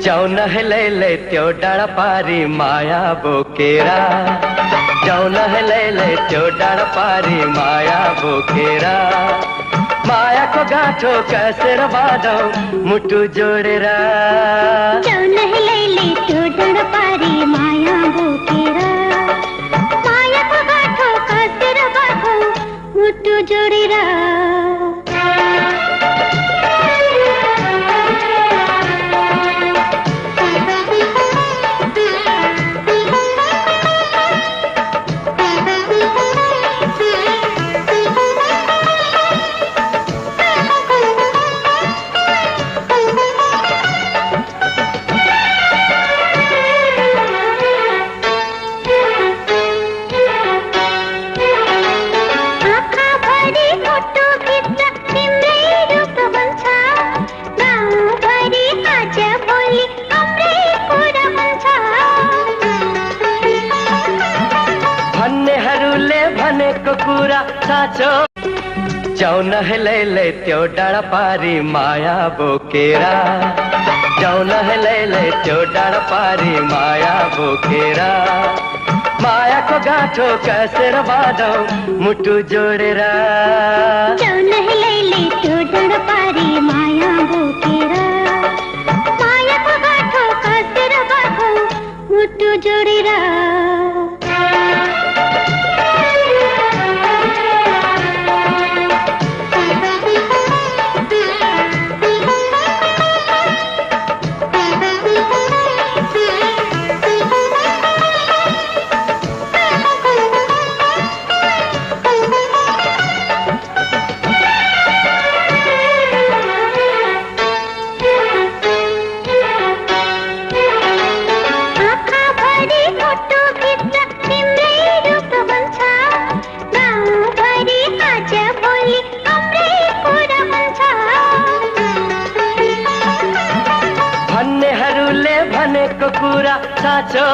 जाऊ नहले त्यो डाँडा पारी माया बोकेरा, जाऊ नहले त्यो डाँडा पारी माया बोकेरा। मायाको गाँठो कसेर बाँधौ मुटु जोडेर, जाऊ नहले त्यो डाँडा पारी माया बोकेरा। मायाको गाँठो कसेर बाँधौ मुटु जोडेर। भनेको कुरा साँचो, जाऊ नहले त्यो डाँडा पारी माया बोकेरा, जाऊ नहले त्यो डाँडा पारी माया बोकेरा। मायाको गाँठो कसेर बाँधौ मुटु जोडेर, जाऊ नहले त्यो डाँडा पारी माया बोकेरा। मायाको गाँठो कसेर बाँधौ मुटु जोडेर। भन्नेहरूले भनेको कुरा साँचो।